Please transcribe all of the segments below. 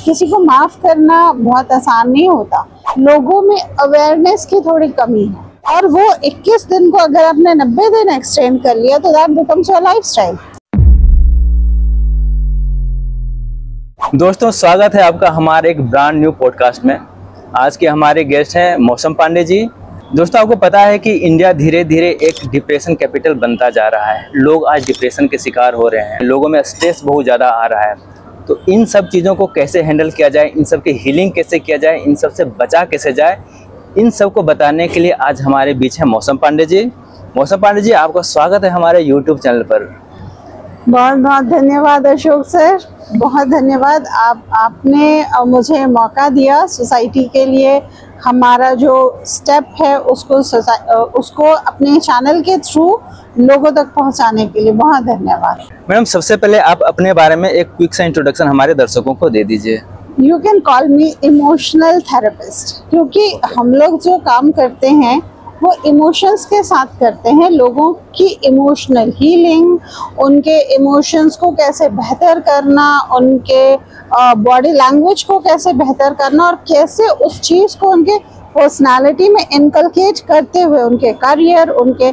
किसी को माफ करना बहुत आसान नहीं होता। लोगों में अवेयरनेस की थोड़ी कमी है और वो 21 दिन को अगर आपने 90 दिन एक्सटेंड कर लिया तो दैट बिकम्स योर लाइफस्टाइल। दोस्तों, स्वागत है आपका हमारे एक ब्रांड न्यू पॉडकास्ट में। आज के हमारे गेस्ट हैं मौसम पांडे जी। दोस्तों, आपको पता है कि इंडिया धीरे धीरे एक डिप्रेशन कैपिटल बनता जा रहा है। लोग आज डिप्रेशन के शिकार हो रहे हैं, लोगों में स्ट्रेस बहुत ज़्यादा आ रहा है। तो इन सब चीज़ों को कैसे हैंडल किया जाए, इन सब की हीलिंग कैसे किया जाए, इन सब से बचा कैसे जाए, इन सब को बताने के लिए आज हमारे बीच है मौसम पांडे जी। मौसम पांडे जी, आपका स्वागत है हमारे यूट्यूब चैनल पर। बहुत बहुत धन्यवाद अशोक सर, बहुत धन्यवाद। आपने मुझे मौका दिया सोसाइटी के लिए हमारा जो स्टेप है उसको अपने चैनल के थ्रू लोगों तक पहुंचाने के लिए बहुत धन्यवाद। मैडम, सबसे पहले आप अपने बारे में एक क्विक सा इंट्रोडक्शन हमारे दर्शकों को दे दीजिए। You can call me emotional therapist, क्योंकि हम लोग जो काम करते हैं वो इमोशंस के साथ करते हैं। लोगों की इमोशनल हीलिंग, उनके इमोशंस को कैसे बेहतर करना, उनके बॉडी लैंग्वेज को कैसे बेहतर करना और कैसे उस चीज़ को उनके पर्सनालिटी में इनकलकेट करते हुए उनके करियर, उनके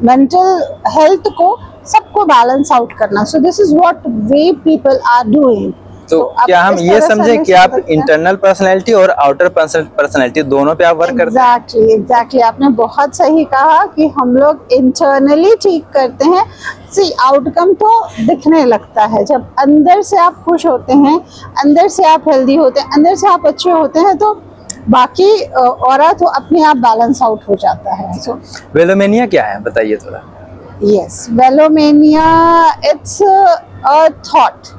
मेंटल हेल्थ को सबको बैलेंस आउट करना। So this is what way people are doing. तो क्या हम ये समझे कि आप इंटरनल पर्सनैलिटी और आउटर पर्सनैलिटी दोनों पे आप वर्क करते हैं? एग्जैक्टली आपने बहुत सही कहा कि हम लोग इंटरनली ठीक करते हैं। सी, आउटकम तो दिखने लगता है जब अंदर से आप खुश होते हैं, अंदर से आप हेल्दी होते हैं, अंदर से आप अच्छे होते हैं, तो बाकी और तो अपने आप बैलेंस आउट हो जाता है। सो वेलोमेनिया क्या है, बताइए थोड़ा। यस, वेलोमेनिया इट्स अ थॉट,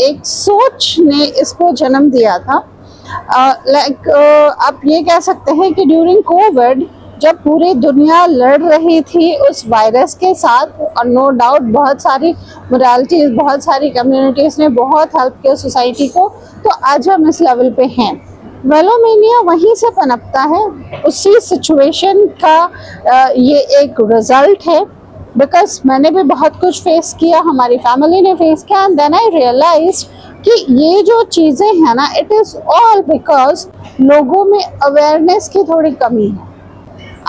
एक सोच ने इसको जन्म दिया था। आप ये कह सकते हैं कि ड्यूरिंग कोविड जब पूरी दुनिया लड़ रही थी उस वायरस के साथ, और नो डाउट बहुत सारी मोरालिटीज, बहुत सारी कम्युनिटीज़ ने बहुत हेल्प किया सोसाइटी को, तो आज हम इस लेवल पे हैं। वेलोमेनिया वहीं से पनपता है, उसी सिचुएशन का ये एक रिजल्ट है। बिकॉज मैंने भी बहुत कुछ फेस किया, हमारी फैमिली ने फेस किया, एंड देन आई रियलाइज कि ये जो चीज़ें हैं ना, इट इज़ ऑल बिकॉज लोगों में अवेयरनेस की थोड़ी कमी है।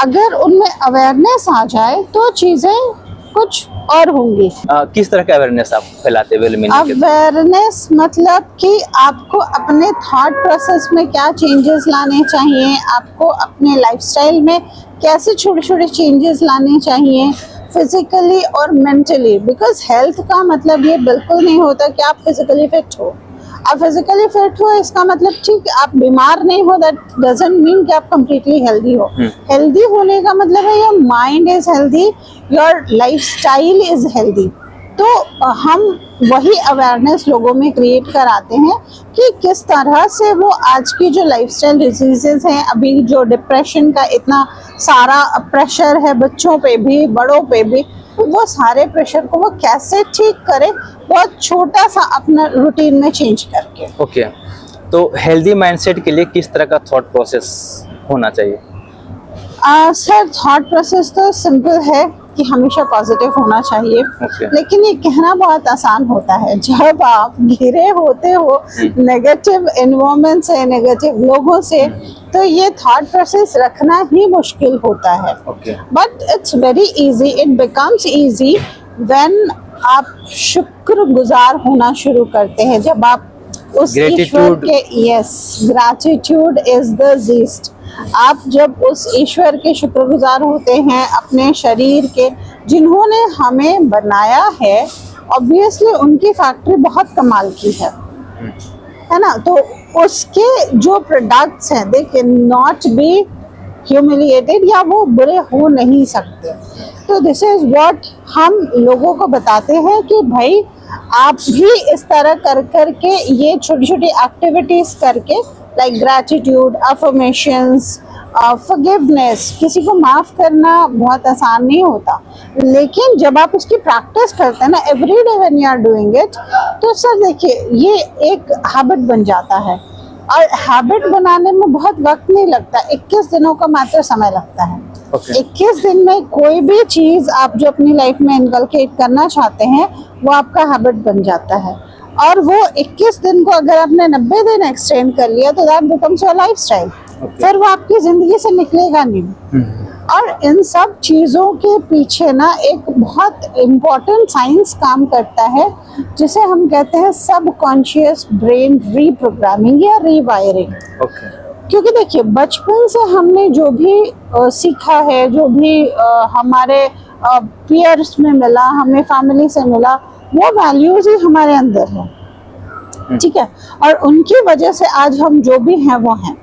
अगर उनमें अवेयरनेस आ जाए तो चीज़ें कुछ और होंगी। किस तरह का अवेयरनेस आप फैलाते हैं वेलोमेनिया के? अवेयरनेस मतलब कि आपको अपने थॉट प्रोसेस में क्या चेंजेस लाने चाहिए, आपको अपने लाइफस्टाइल में कैसे छोटे छोटे चेंजेस लाने चाहिए, फिजिकली और मेंटली। बिकॉज हेल्थ का मतलब ये बिल्कुल नहीं होता कि आप फिजिकली फिट हो। आप फिजिकली फिट हो इसका मतलब ठीक है, आप बीमार नहीं हो, दैट डजंट मीन कि आप कंप्लीटली हेल्दी हो। हेल्दी होने का मतलब है your mind is healthy, your lifestyle is healthy. तो हम वही अवेयरनेस लोगों में क्रिएट कराते हैं कि किस तरह से वो आज की जो लाइफस्टाइल डिजीजेस हैं, अभी जो डिप्रेशन का इतना सारा प्रेशर है बच्चों पे भी बड़ों पे भी, वो सारे प्रेशर को वो कैसे ठीक करें, बहुत छोटा सा अपना रूटीन में चेंज करके। ओके, तो हेल्दी माइंडसेट के लिए किस तरह का थॉट प्रोसेस होना चाहिए? सर, थॉट प्रोसेस तो सिंपल है कि हमेशा पॉजिटिव होना चाहिए। लेकिन ये कहना बहुत आसान होता है जब आप घिरे होते हो नेगेटिव एनवायरनमेंट से, नेगेटिव लोगों से, तो ये थॉट प्रोसेस रखना ही मुश्किल होता है। But it's very easy, it becomes easy when आप शुक्रगुजार होना शुरू करते हैं। जब आप उस ईश्वर के, yes, gratitude is the yeast. आप जब उस ईश्वर के शुक्रगुजार होते हैं, अपने शरीर के, जिन्होंने हमें बनाया है, ऑब्वियसली उनकी फैक्ट्री बहुत कमाल की है ना, तो उसके जो प्रोडक्ट्स हैं they can not be humiliated, या वो बुरे हो नहीं सकते। तो दिस इज व्हाट हम लोगों को बताते हैं कि भाई आप भी इस तरह कर करके ये छोटी छोटी एक्टिविटीज करके, लाइक ग्रैटिट्यूड, अफर्मेशंस, फॉरगिवनेस। किसी को माफ करना बहुत आसान नहीं होता, लेकिन जब आप उसकी प्रैक्टिस करते हैं ना, every day when you are doing it, तो सर देखिए ये एक हैबिट बन जाता है। और हैबिट बनाने में बहुत वक्त नहीं लगता, 21 दिनों का मात्र समय लगता है। 21 दिन में कोई भी चीज़ आप जो अपनी लाइफ में इनकलकेट करना चाहते हैं वो आपका हैबिट बन जाता है। और वो 21 दिन को अगर आपने 90 दिन एक्सटेंड कर लिया तो दैट बिकम्स योर लाइफस्टाइल। फिर वो आपकी जिंदगी से निकलेगा नहीं। और इन सब चीजों के पीछे ना एक बहुत इम्पोर्टेंट साइंस काम करता है, जिसे हम कहते हैं सबकॉन्शियस ब्रेन रीप्रोग्रामिंग या रीवायरिंग। क्योंकि देखिए, बचपन से हमने जो भी सीखा है, जो भी हमारे पीयर्स में मिला, हमें फैमिली से मिला, वो वैल्यूज ही हमारे अंदर है, ठीक है। और उनकी वजह से आज हम जो भी हैं वो हैं।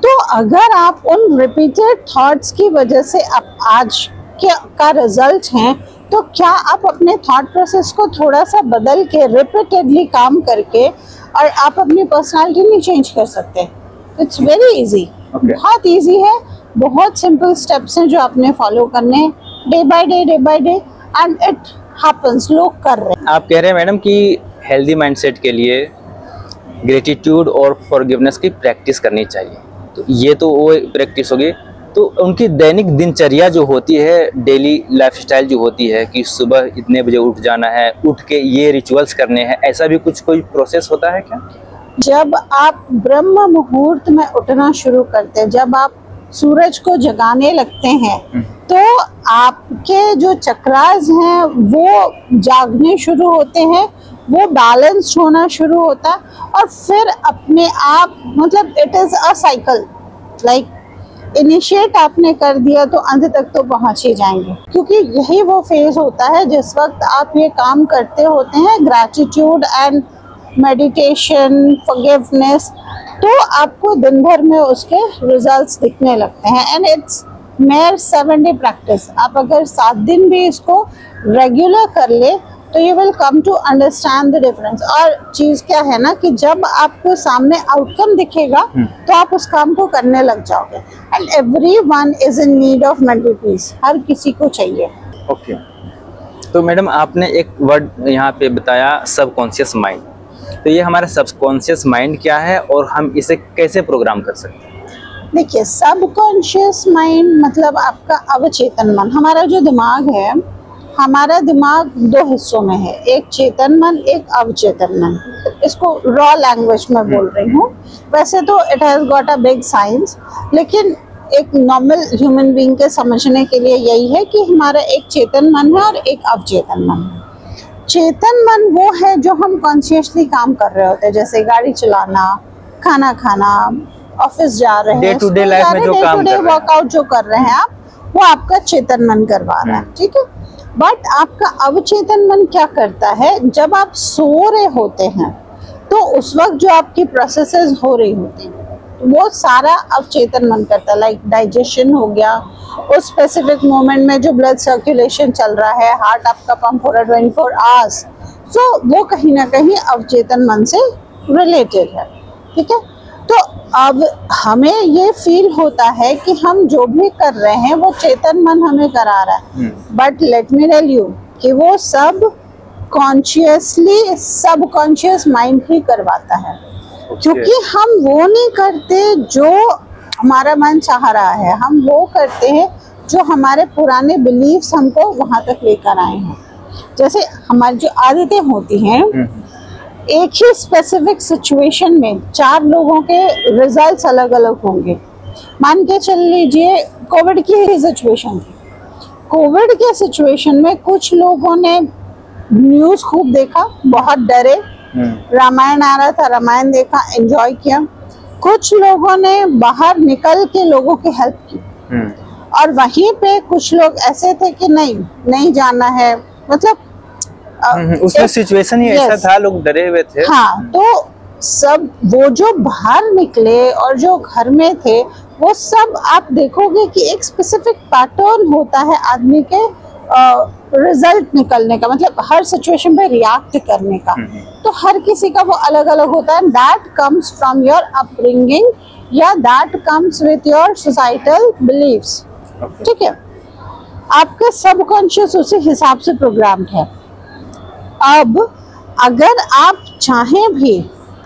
तो अगर आप उन रिपीटेड थॉट्स की वजह से आप आज का रिजल्ट हैं, तो क्या आप अपने थॉट प्रोसेस को थोड़ा सा बदल के रिपीटेडली काम करके और आप अपनी पर्सनालिटी नहीं चेंज कर सकते? इट्स वेरी इजी, बहुत इजी है। बहुत सिंपल स्टेप्स हैं जो आपने फॉलो करने day by day and it happens. लोग कर रहे हैं। आप कह रहे हैं मैडम कि हेल्दी माइंडसेट के लिए ग्रेटिट्यूड और फॉरगिवनेस की प्रैक्टिस करनी चाहिए। तो ये तो वो प्रैक्टिस होगी। तो उनकी दैनिक दिनचर्या जो होती है, डेली लाइफस्टाइल जो होती है कि सुबह इतने बजे उठ जाना है, उठ के ये रिचुअल्स करने हैं, ऐसा भी कुछ कोई प्रोसेस होता है क्या? जब आप ब्रह्म मुहूर्त में उठना शुरू करते हैं, जब आप सूरज को जगाने लगते हैं, तो आपके जो चक्रास हैं वो जागने शुरू होते हैं, वो बैलेंस्ड होना शुरू होता है। और फिर अपने आप, मतलब it is a cycle, like initiate आपने कर दिया तो अंत तक तो पहुंच ही जाएंगे। क्योंकि यही वो फेज होता है जिस वक्त आप ये काम करते होते हैं, ग्रैटिट्यूड एंड मेडिटेशन, फॉरगिवनेस, तो आपको दिन भर में उसके रिजल्ट्स दिखने लगते हैं। And it's mayor 7 day practice. आप अगर 7 दिन भी इसको रेगुलर कर ले तो you will come to understand the difference. और चीज क्या है ना कि जब आपको सामने आउटकम दिखेगा तो आप उस काम को करने लग जाओगे। And everyone is in need of mental peace, हर किसी को चाहिए। ओके। तो मैडम आपने एक वर्ड यहाँ पे बताया, सबकॉन्शियस माइंड। तो ये हमारा सबकॉन्शियस माइंड क्या है और हम इसे कैसे प्रोग्राम कर सकते हैं? देखिए, सबकॉन्शियस माइंड मतलब आपका अवचेतन मन। हमारा जो दिमाग है, हमारा दिमाग 2 हिस्सों में है, एक चेतन मन, एक अवचेतन मन। इसको रॉ लैंग्वेज में बोल रही हूँ। वैसे तो it has got a big science, लेकिन एक नॉर्मल ह्यूमन बीइंग के समझने के लिए यही है कि हमारा एक चेतन मन है और एक अवचेतन मन है। चेतन मन वो है जो हम कॉन्शियसली काम कर रहे होते हैं, जैसे गाड़ी चलाना, खाना खाना, ऑफिस जा रहे हैं, डे टू डे लाइफ में जो काम कर रहे हैं, वर्कआउट जो कर रहे हैं आप, वो आपका चेतन मन करवा रहा है, ठीक है। बट आपका अवचेतन मन क्या करता है? जब आप सो रहे होते हैं तो उस वक्त जो आपकी प्रोसेसेस हो रही होती हैं वो सारा अवचेतन मन करता है। लाइक डाइजेशन हो गया, उस स्पेसिफिक मोमेंट में जो ब्लड सर्कुलेशन चल रहा है, हार्ट आपका पंप हो रहा है 24 आवर्स, सो वो कहीं ना कहीं अवचेतन मन से रिलेटेड है, ठीक है। तो अब हमें ये फील होता है कि हम जो भी कर रहे हैं वो चेतन मन हमें करा रहा है, but let me tell you कि वो सब कॉन्शियसली सबकॉन्शियस माइंड ही करवाता है। क्योंकि हम वो नहीं करते जो हमारा मन चाह रहा है, हम वो करते हैं जो हमारे पुराने बिलीव्स हमको वहां तक लेकर आए हैं। जैसे हमारी जो आदतें होती हैं, एक ही स्पेसिफिक सिचुएशन में 4 लोगों के रिजल्ट्स अलग अलग होंगे। मान के चल लीजिए कोविड की ही सिचुएशन थी। कोविड के सिचुएशन में कुछ लोगों ने न्यूज़ खूब देखा, बहुत डरे, रामायण आ रहा था, रामायण देखा, एंजॉय किया। कुछ लोगों ने बाहर निकल के लोगों की हेल्प की, और वहीं पे कुछ लोग ऐसे थे कि नहीं जाना है, मतलब उसमें सिचुएशन ही ऐसा था, लोग डरे हुए थे। हाँ, तो सब वो जो बाहर निकले और जो घर में थे, वो सब आप देखोगे कि एक स्पेसिफिक पैटर्न होता है आदमी के रिजल्ट निकलने का, मतलब हर सिचुएशन पे रिएक्ट करने का। तो हर किसी का वो अलग अलग होता है। That comes from your upbringing या that comes with your societal beliefs, ठीक है। आपका सबकॉन्शियस उसी हिसाब से प्रोग्राम्ड है। अब अगर आप चाहें भी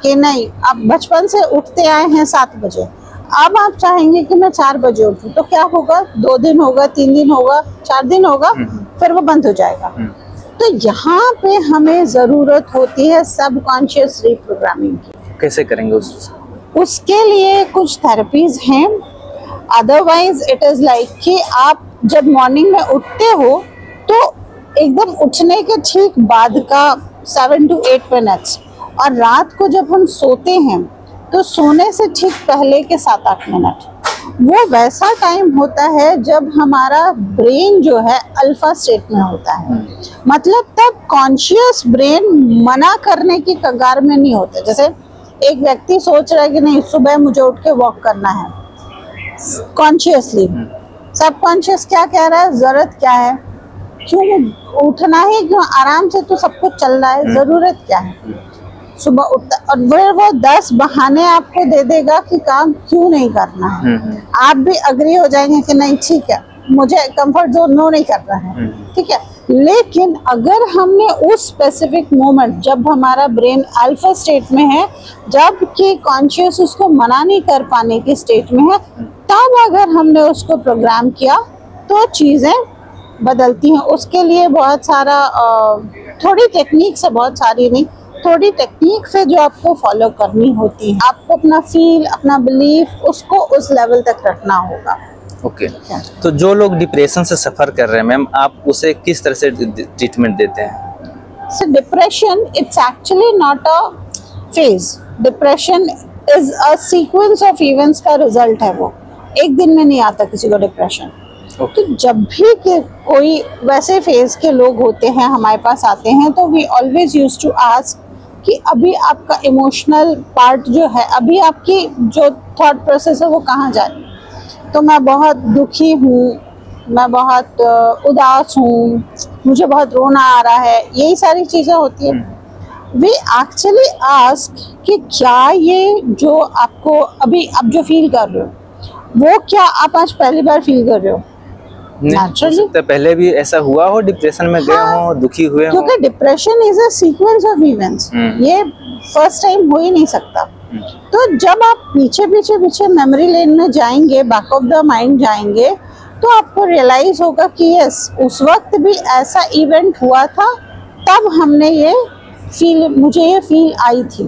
कि नहीं, आप बचपन से उठते आए हैं 7 बजे, अब आप चाहेंगे कि मैं 4 बजे उठूं, तो क्या होगा? 2 दिन होगा, 3 दिन होगा, 4 दिन होगा, फिर वो बंद हो जाएगा। तो यहाँ पे हमें ज़रूरत होती है सबकॉन्शियस रीप्रोग्रामिंग की। कैसे करेंगे उसके लिए कुछ थेरेपीज हैं। अदरवाइज इट इज़ लाइक कि आप जब मॉर्निंग में उठते हो तो एकदम उठने के ठीक बाद का 7 to 8 मिनट्स, और रात को जब हम सोते हैं तो सोने से ठीक पहले के 7-8 मिनट, वो वैसा टाइम होता है जब हमारा ब्रेन जो है अल्फा स्टेट में होता है। मतलब तब कॉन्शियस ब्रेन मना करने की कगार में नहीं होता। जैसे एक व्यक्ति सोच रहा है कि नहीं सुबह मुझे उठ के वॉक करना है, कॉन्शियसली, सबकॉन्शियस क्या कह रहा है, जरूरत क्या है, क्यों उठना है, क्यों आराम से तो सब कुछ चल रहा है, जरूरत क्या है। सुबह उठता और फिर वो 10 बहाने आपको दे देगा कि काम क्यों नहीं करना है। आप भी अग्री हो जाएंगे कि नहीं ठीक है, मुझे कंफर्ट जोन नो नहीं करना है, ठीक है। लेकिन अगर हमने उस स्पेसिफिक मोमेंट जब हमारा ब्रेन अल्फा स्टेट में है, जब कि कॉन्शियस उसको मना नहीं कर पाने की स्टेट में है, तब अगर हमने उसको प्रोग्राम किया तो चीज़ें बदलती हैं। उसके लिए बहुत सारा थोड़ी टेक्निक से, बहुत सारी नहीं, थोड़ी टेक्निक से जो आपको फॉलो करनी होती है। आपको अपना फील, अपना बिलीफ उसको उस लेवल तक रखना होगा। ओके तो जो लोग डिप्रेशन से सफ़र कर रहे हैं मैम, आप उसे किस तरह से ट्रीटमेंट देते हैं? सो depression it's actually not a phase. Depression is a sequence of events का रिजल्ट है। वो एक दिन में नहीं आता किसी को डिप्रेशन। तो जब भी कोई वैसे फेज के लोग होते हैं हमारे पास आते हैं, तो we always use to ask कि अभी आपका इमोशनल पार्ट जो है, अभी आपकी जो थॉट प्रोसेस है वो कहाँ जा रही है। तो मैं बहुत दुखी हूँ, मैं बहुत उदास हूँ, मुझे बहुत रोना आ रहा है, यही सारी चीज़ें होती हैं। वी एक्चुअली आस्क कि क्या ये जो आपको अभी आप जो फील कर रहे हो, वो क्या आप आज पहली बार फील कर रहे हो? नेचुरली पहले भी ऐसा हुआ हो, डिप्रेशन में गए हो, दुखी हुए हो? क्योंकि depression is a sequence of events, ये फर्स्ट टाइम हो ही नहीं सकता। तो जब आप पीछे मेमोरी लेन में जाएंगे, बैक ऑफ द माइंड जाएंगे, तो आपको रियलाइज होगा कि यस उस वक्त भी ऐसा इवेंट हुआ था, तब हमने मुझे ये फील आई थी।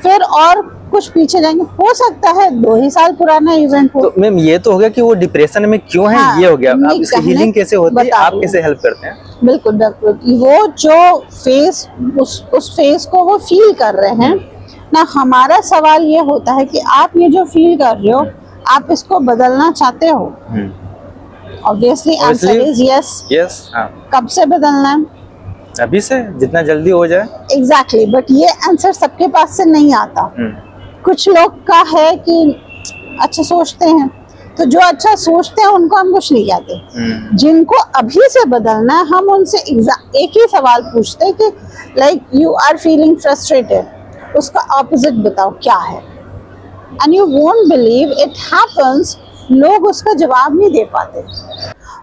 फिर और कुछ पीछे जाएंगे, हो सकता है 2 ही साल पुराना इवेंट हो। तो मैम ये तो हो गया कि वो डिप्रेशन में क्यों है। हाँ, ये हो गया। आप इसकी हीलिंग कैसे होती है, आप कैसे हेल्प करते हैं? बिल्कुल वो जो फेस उस फेस को वो फील कर रहे हैं ना, हमारा सवाल ये होता है कि आप ये जो फील कर रहे हो, आप इसको बदलना चाहते हो? Obviously answer is yes. कब से बदलना है? अभी से, जितना जल्दी हो जाए। एग्जैक्टली बट ये आंसर सबके पास से नहीं आता। कुछ लोग का है कि अच्छा सोचते हैं, तो जो अच्छा सोचते हैं उनको हम कुछ नहीं कहते। जिनको अभी से बदलना है, हम उनसे एक ही सवाल पूछते हैं कि like you are feeling frustrated, उसका ऑपोजिट बताओ क्या है। And you won't believe it happens, लोग उसका जवाब नहीं दे पाते।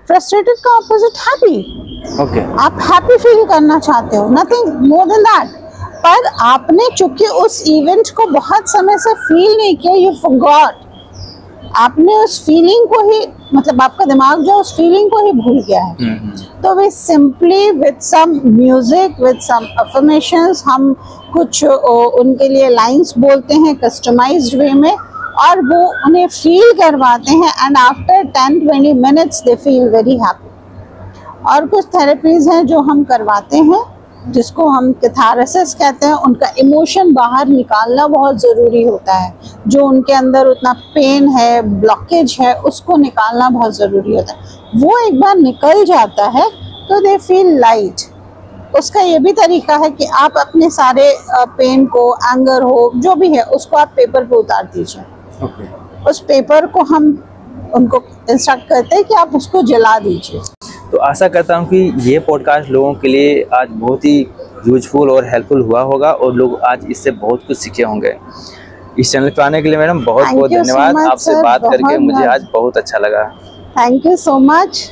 फ्रस्ट्रेटेड का ऑपोजिट हैप्पी। आप हैप्पी फील करना चाहते हो, नथिंग मोर देन दैट। पर आपने चूंकि उस इवेंट को बहुत समय से फील नहीं किया, यू फॉरगॉट, आपने उस फीलिंग को ही, मतलब आपका दिमाग जो उस फीलिंग को ही भूल गया है। तो वे simply with some music, with some affirmations, हम कुछ उनके लिए लाइंस बोलते हैं कस्टमाइज्ड वे में, और वो उन्हें फील करवाते हैं। And after 10-20 minutes they feel very happy. और कुछ थेरेपीज हैं जो हम करवाते हैं, जिसको हम कैथारसिस कहते हैं। उनका इमोशन बाहर निकालना बहुत ज़रूरी होता है। जो उनके अंदर उतना पेन है, ब्लॉकेज है, उसको निकालना बहुत ज़रूरी होता है। वो एक बार निकल जाता है तो दे फील लाइट। उसका ये भी तरीका है कि आप अपने सारे पेन को, एंगर हो, जो भी है, उसको आप पेपर पे उतार दीजिए। उस पेपर को हम उनको इंस्ट्रक्ट करते हैं कि आप उसको जला दीजिए। तो आशा करता हूँ कि ये पॉडकास्ट लोगों के लिए आज बहुत ही यूजफुल और हेल्पफुल हुआ होगा, और लोग आज इससे बहुत कुछ सीखे होंगे। इस चैनल पे आने के लिए मैडम बहुत बहुत धन्यवाद। आपसे बात करके मुझे आज बहुत अच्छा लगा। Thank you so much.